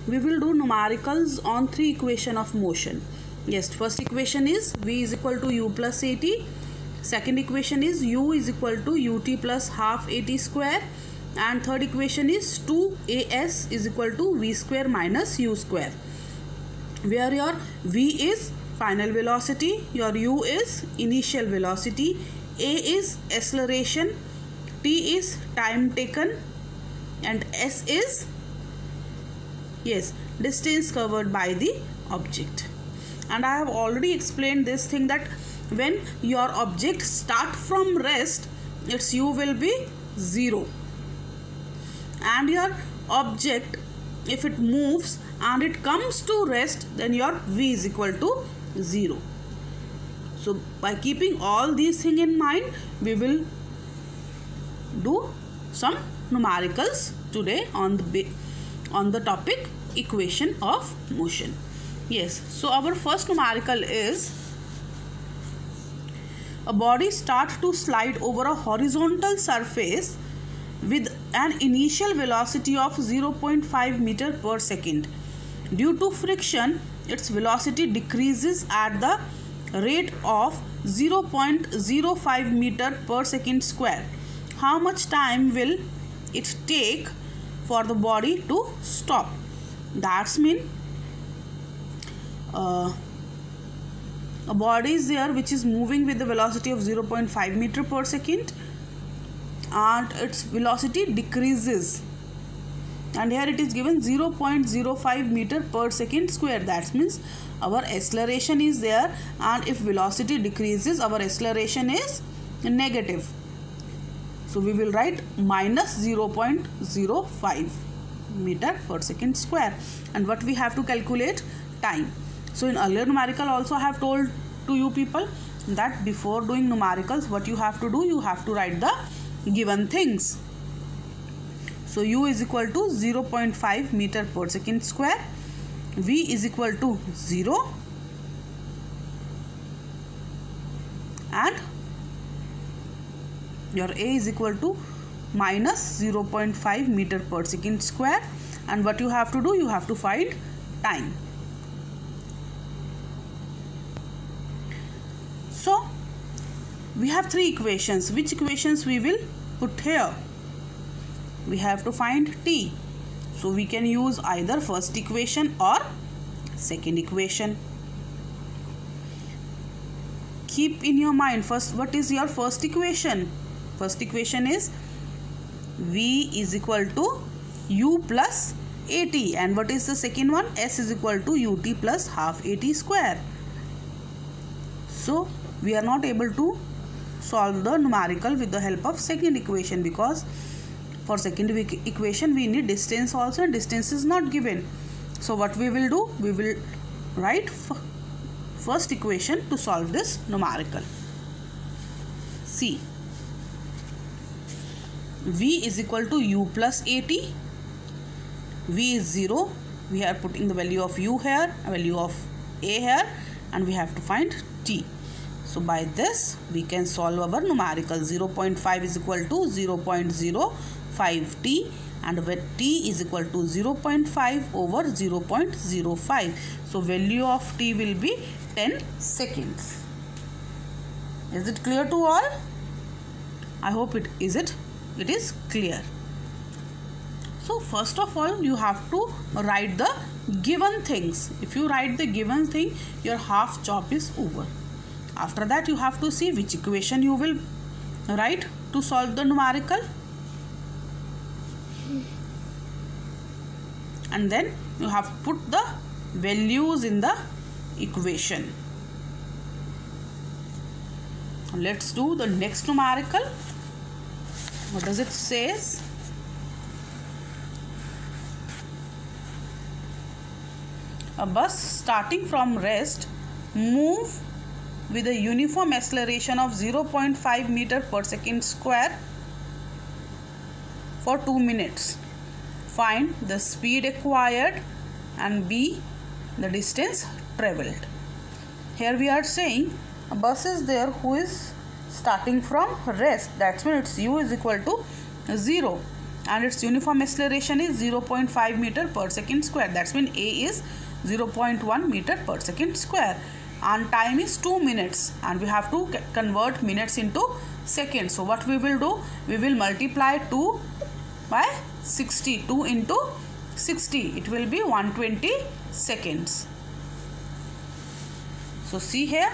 we will do numericals on three equation of motion. Yes, first equation is v is equal to u plus at. Second equation is u is equal to ut plus half at square. And third equation is 2as is equal to v square minus u square, where your v is final velocity, your u is initial velocity, a is acceleration, t is time taken, and s is, yes, distance covered by the object. And I have already explained this thing that when your object start from rest, its u will be 0, and your object, if it moves and it comes to rest, then your v is equal to 0. So by keeping all these things in mind, we will do some numericals today on the topic equation of motion. Yes, so our first numerical is a body starts to slide over a horizontal surface with an initial velocity of 0.5 meter per second. Due to friction, its velocity decreases at the rate of 0.05 meter per second square. How much time will it take for the body to stop? That's mean a body is there which is moving with the velocity of 0.5 meter per second, and its velocity decreases, and here it is given 0.05 meter per second square. That means our acceleration is there, and if velocity decreases, our acceleration is negative. So we will write minus 0.05 meter per second square. And what we have to calculate? Time. So in earlier numerical also I have told to you people that before doing numericals, what you have to do, you have to write the given things. So u is equal to 0.5 meter per second square, v is equal to 0, and your a is equal to minus 0.5 meter per second square. And what you have to do, you have to find time. So we have three equations. Which equations we will put here? We have to find t. So we can use either first equation or second equation. Keep in your mind first, what is your first equation? First equation is v is equal to u plus at. And what is the second one? S is equal to ut plus half at square. So we are not able to solve the numerical with the help of second equation, because for second equation we need distance also, and distance is not given. So what we will do, we will write first equation to solve this numerical. See, v is equal to u plus at. V is 0. We are putting the value of u here, value of a here, and we have to find t. So by this we can solve our numerical. 0.5 is equal to 0.05 t, and when t is equal to 0.5 over 0.05. So value of t will be 10 seconds. Is it clear to all? I hope it is clear. So first of all, you have to write the given things. If you write the given thing, your half job is over. After that, you have to see which equation you will write to solve the numerical. And then you have to put the values in the equation. Let's do the next numerical. What does it say? A bus starting from rest move with a uniform acceleration of 0.5 meter per second square for 2 minutes. Find the speed acquired and b the distance travelled. Here we are saying a bus is there who is starting from rest. That's means its u is equal to 0, and its uniform acceleration is 0.5 meter per second square. That's mean A is 0.1 meter per second square, and time is 2 minutes, and we have to convert minutes into seconds. So what we will do, we will multiply 2 by 60. 2 into 60, it will be 120 seconds. So see here,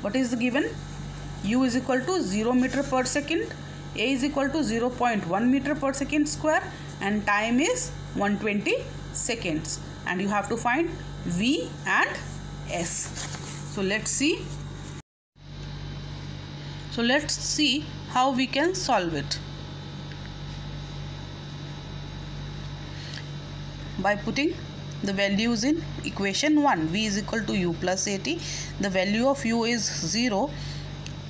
what is given? U is equal to 0 meter per second, A is equal to 0.1 meter per second square, and time is 120 seconds, and you have to find V and S. So let's see. So let's see how we can solve it. By putting the values in equation 1, V is equal to U plus AT. The value of U is 0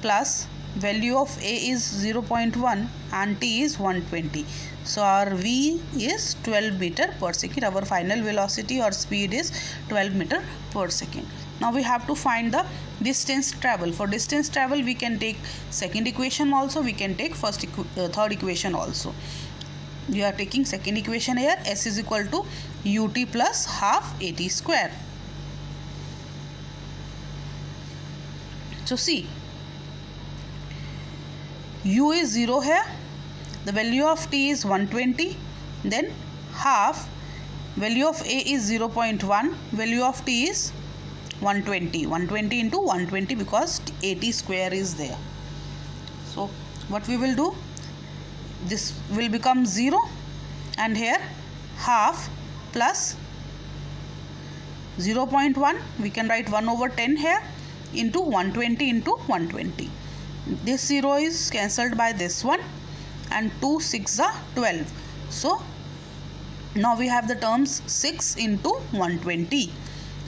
plus value of A is 0.1 and T is 120. So our V is 12 meter per second. Our final velocity or speed is 12 meter per second. Now we have to find the distance travel. For distance travel, we can take second equation also, we can take third equation also. We are taking second equation here. S is equal to ut plus half at square. So see, u is 0 here, the value of t is 120, then half, value of a is 0.1, value of t is 120. 120 into 120 because 80 square is there. So what we will do, this will become 0, and here half plus 0.1, we can write 1 over 10 here, into 120 into 120. This 0 is cancelled by this one, and 2 6 are 12. So now we have the terms 6 into 120.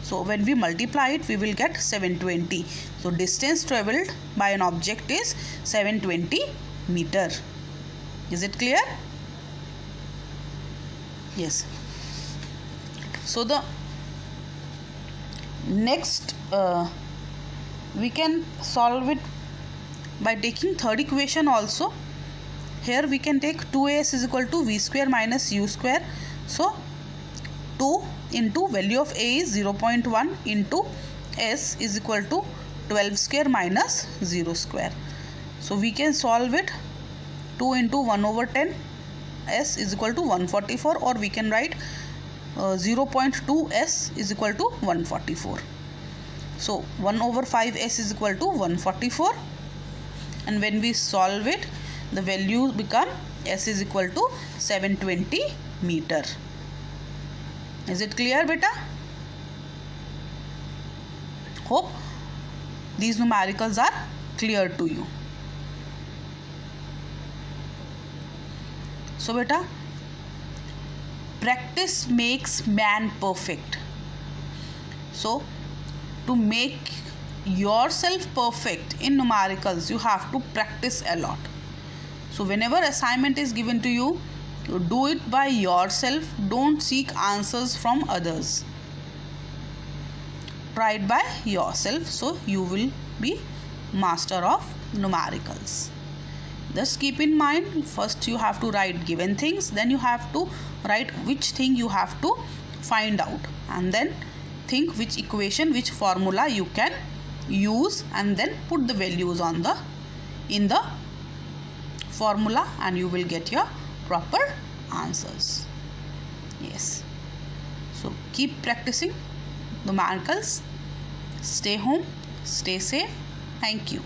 So when we multiply it, we will get 720. So distance travelled by an object is 720 meter. Is it clear? Yes. So the next we can solve it by taking third equation also. Here we can take 2as is equal to v square minus u square. So 2 into value of a is 0.1 into s is equal to 12 square minus 0 square. So we can solve it. 2 into 1 over 10, s is equal to 144, or we can write 0.2 s is equal to 144. So 1 over 5 s is equal to 144, and when we solve it, the value become s is equal to 720 meter. Is it clear, beta? Hope these numericals are clear to you. So beta, practice makes man perfect. So to make yourself perfect in numericals, you have to practice a lot. So whenever assignment is given to you, do it by yourself. Don't seek answers from others. Try it by yourself, so you will be master of numericals. Just keep in mind, first you have to write given things, then you have to write which thing you have to find out, and then think which equation, which formula you can use, and then put the values on in the formula, and you will get your proper answers. Yes. So keep practicing numericals. Stay home, stay safe. Thank you.